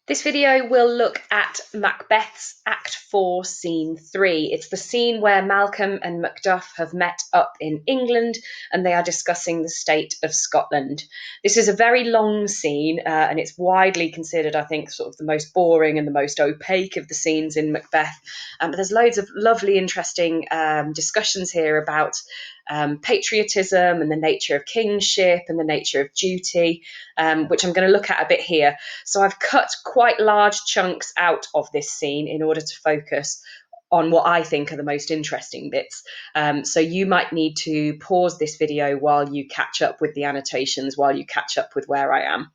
This video will look at Macbeth's Act 4, Scene 3. It's the scene where Malcolm and Macduff have met up in England and they are discussing the state of Scotland. This is a very long scene and it's widely considered, I think, sort of the most boring and the most opaque of the scenes in Macbeth. But there's loads of lovely, interesting discussions here about patriotism and the nature of kingship and the nature of duty, which I'm going to look at a bit here. So I've cut quite large chunks out of this scene in order to focus on what I think are the most interesting bits. So you might need to pause this video while you catch up with the annotations, while you catch up with where I am.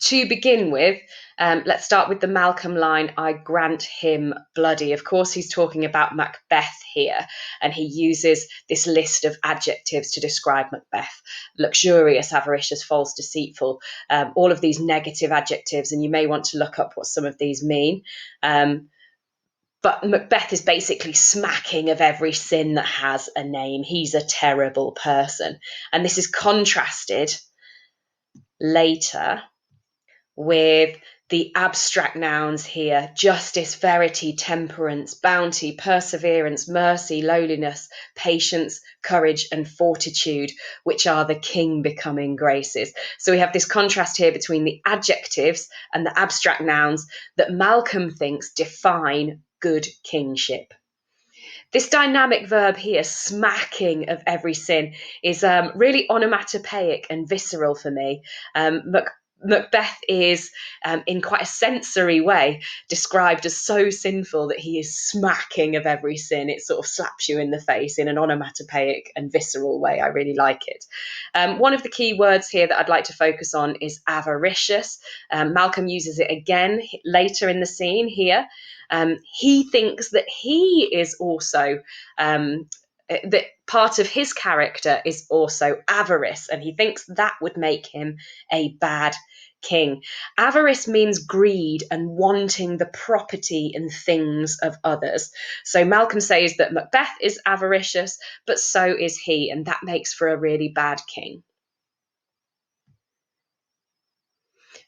To begin with, let's start with the Malcolm line, I grant him bloody. Of course, he's talking about Macbeth here, and he uses this list of adjectives to describe Macbeth: luxurious, avaricious, false, deceitful, all of these negative adjectives, and you may want to look up what some of these mean. But Macbeth is basically smacking of every sin that has a name. He's a terrible person. And this is contrasted later with the abstract nouns here: justice, verity, temperance, bounty, perseverance, mercy, lowliness, patience, courage, and fortitude, which are the king becoming graces. So we have this contrast here between the adjectives and the abstract nouns that Malcolm thinks define good kingship. This dynamic verb here, smacking of every sin, is really onomatopoeic and visceral for me. Macbeth is, in quite a sensory way, described as so sinful that he is smacking of every sin. It sort of slaps you in the face in an onomatopoeic and visceral way. I really like it. One of the key words here that I'd like to focus on is avaricious. Malcolm uses it again later in the scene here. He thinks that he is also that part of his character is also avarice, and he thinks that would make him a bad king. Avarice means greed and wanting the property and things of others. So Malcolm says that Macbeth is avaricious, but so is he, and that makes for a really bad king.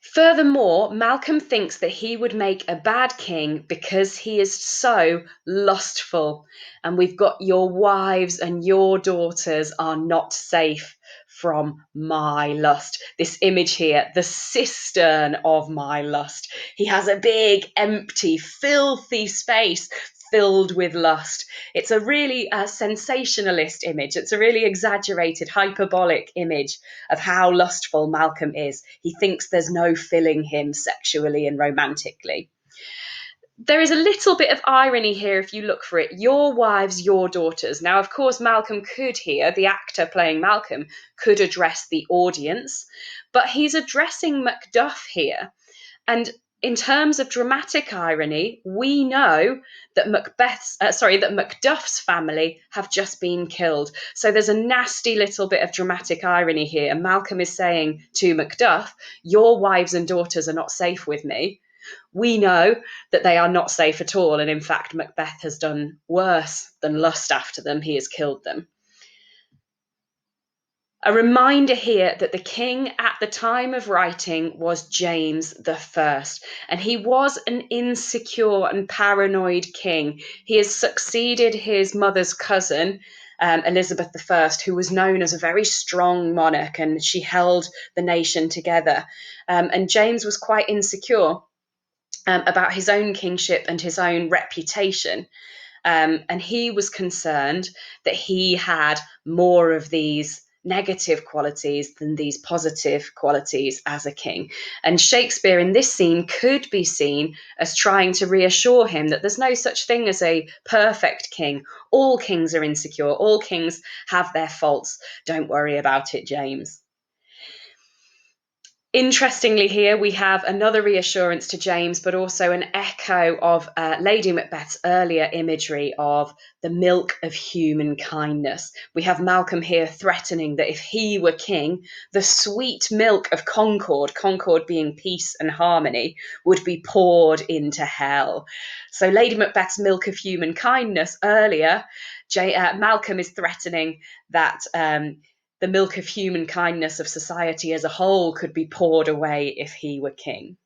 Furthermore, Malcolm thinks that he would make a bad king because he is so lustful. And we've got your wives and your daughters are not safe from my lust. This image here, the cistern of my lust. He has a big, empty, filthy space filled with lust. It's a really sensationalist image. It's a really exaggerated, hyperbolic image of how lustful Malcolm is. He thinks there's no filling him sexually and romantically. There is a little bit of irony here if you look for it. Your wives, your daughters. Now, of course, Malcolm could here, the actor playing Malcolm, could address the audience, but he's addressing Macduff here. And in terms of dramatic irony, we know that Macduff's family have just been killed. So there's a nasty little bit of dramatic irony here. And Malcolm is saying to Macduff, your wives and daughters are not safe with me. We know that they are not safe at all. And in fact, Macbeth has done worse than lust after them. He has killed them. A reminder here that the king at the time of writing was James I, and he was an insecure and paranoid king. He has succeeded his mother's cousin, Elizabeth I, who was known as a very strong monarch, and she held the nation together. And James was quite insecure about his own kingship and his own reputation. And he was concerned that he had more of these negative qualities than these positive qualities as a king. And Shakespeare in this scene could be seen as trying to reassure him that there's no such thing as a perfect king. All kings are insecure. All kings have their faults. Don't worry about it, James. Interestingly, here we have another reassurance to James, but also an echo of Lady Macbeth's earlier imagery of the milk of human kindness. We have Malcolm here threatening that if he were king, the sweet milk of concord being peace and harmony, would be poured into hell. So Lady Macbeth's milk of human kindness earlier, Malcolm is threatening that the milk of human kindness of society as a whole could be poured away if he were king.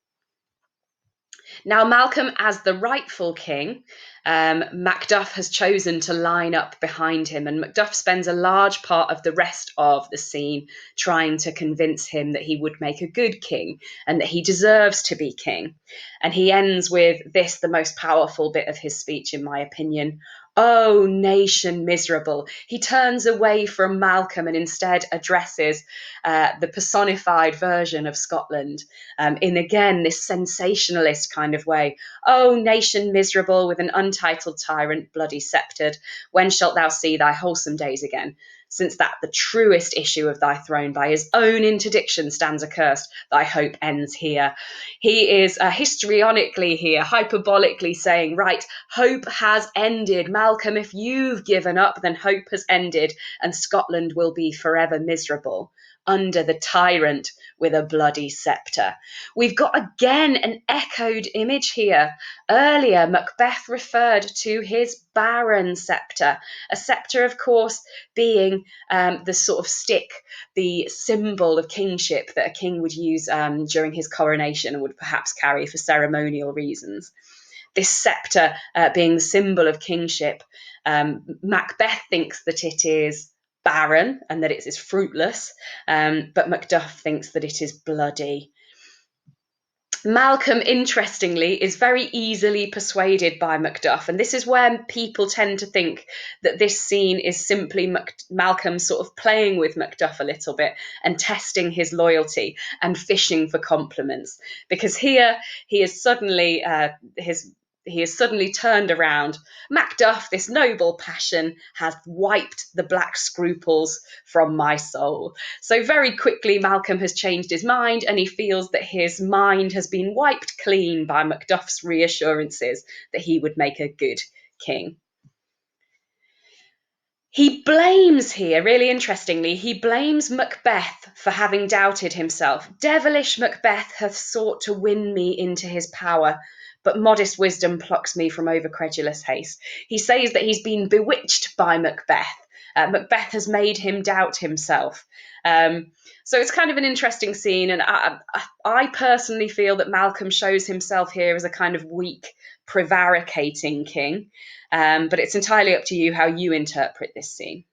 Now, Malcolm, as the rightful king, Macduff has chosen to line up behind him, and Macduff spends a large part of the rest of the scene trying to convince him that he would make a good king and that he deserves to be king. And he ends with this, the most powerful bit of his speech, in my opinion. Oh, nation miserable. He turns away from Malcolm and instead addresses the personified version of Scotland in, again, this sensationalist kind of way. Oh, nation miserable, with an untitled tyrant bloody sceptred, when shalt thou see thy wholesome days again? Since that the truest issue of thy throne by his own interdiction stands accursed, thy hope ends here. He is histrionically here, hyperbolically saying, right, hope has ended. Malcolm, if you've given up, then hope has ended, and Scotland will be forever miserable under the tyrant with a bloody sceptre. We've got again an echoed image here. Earlier, Macbeth referred to his barren sceptre, a sceptre, of course, being the sort of stick, the symbol of kingship that a king would use during his coronation and would perhaps carry for ceremonial reasons. This sceptre being the symbol of kingship, Macbeth thinks that it is barren and that it is fruitless, but Macduff thinks that it is bloody. Malcolm, interestingly, is very easily persuaded by Macduff, and this is where people tend to think that this scene is simply Malcolm sort of playing with Macduff a little bit and testing his loyalty and fishing for compliments, because here he is suddenly he has suddenly turned around. Macduff, this noble passion, hath wiped the black scruples from my soul. So very quickly, Malcolm has changed his mind, and he feels that his mind has been wiped clean by Macduff's reassurances that he would make a good king. He blames here, really interestingly, he blames Macbeth for having doubted himself. Devilish Macbeth hath sought to win me into his power, but modest wisdom plucks me from overcredulous haste. He says that he's been bewitched by Macbeth. Macbeth has made him doubt himself. So it's kind of an interesting scene, and I personally feel that Malcolm shows himself here as a kind of weak, prevaricating king. But it's entirely up to you how you interpret this scene.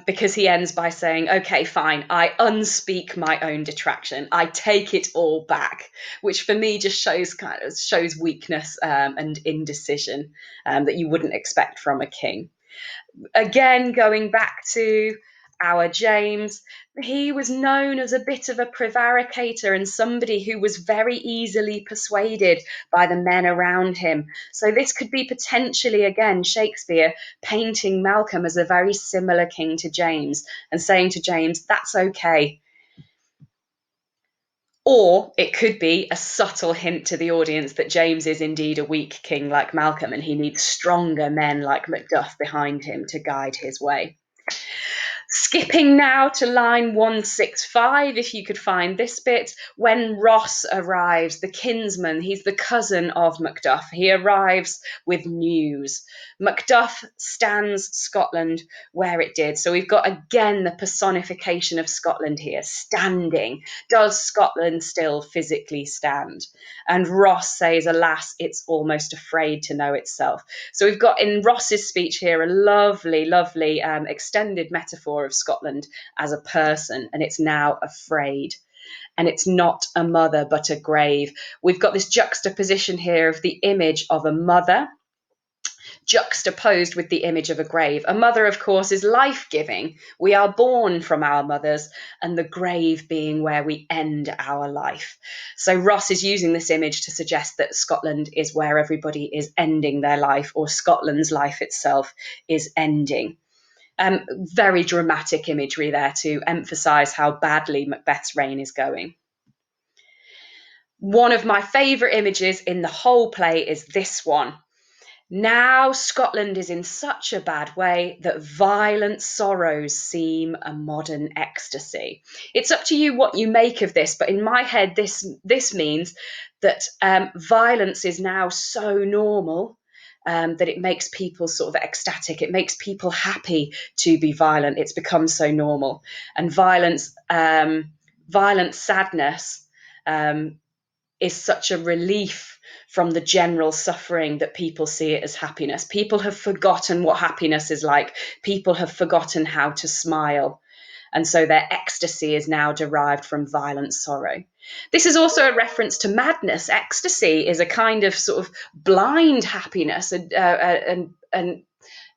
Because he ends by saying, okay, fine, I unspeak my own detraction. I take it all back, which for me just shows weakness and indecision that you wouldn't expect from a king. Again, going back to our James, he was known as a bit of a prevaricator and somebody who was very easily persuaded by the men around him. So this could be potentially, again, Shakespeare painting Malcolm as a very similar king to James and saying to James, that's okay. Or it could be a subtle hint to the audience that James is indeed a weak king like Malcolm, and he needs stronger men like Macduff behind him to guide his way. Skipping now to line 165, if you could find this bit, when Ross arrives, the kinsman, he's the cousin of Macduff, he arrives with news. Macduff stands Scotland where it did. So we've got again the personification of Scotland here, standing. Does Scotland still physically stand? And Ross says, alas, it's almost afraid to know itself. So we've got in Ross's speech here a lovely, lovely extended metaphor of Scotland as a person, and it's now afraid. And it's not a mother, but a grave. We've got this juxtaposition here of the image of a mother juxtaposed with the image of a grave. A mother, of course, is life-giving. We are born from our mothers, and the grave being where we end our life. So Ross is using this image to suggest that Scotland is where everybody is ending their life, or Scotland's life itself is ending. Very dramatic imagery there to emphasise how badly Macbeth's reign is going. One of my favourite images in the whole play is this one. Now Scotland is in such a bad way that violent sorrows seem a modern ecstasy. It's up to you what you make of this, but in my head, this means that violence is now so normal that it makes people sort of ecstatic. It makes people happy to be violent. It's become so normal. And violent sadness is such a relief from the general suffering that people see it as happiness. People have forgotten what happiness is like. People have forgotten how to smile. And so their ecstasy is now derived from violent sorrow. This is also a reference to madness. Ecstasy is a kind of sort of blind happiness, and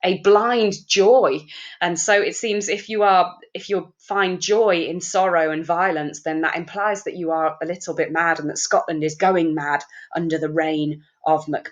a blind joy. And so it seems if you find joy in sorrow and violence, then that implies that you are a little bit mad, and that Scotland is going mad under the reign of Macbeth.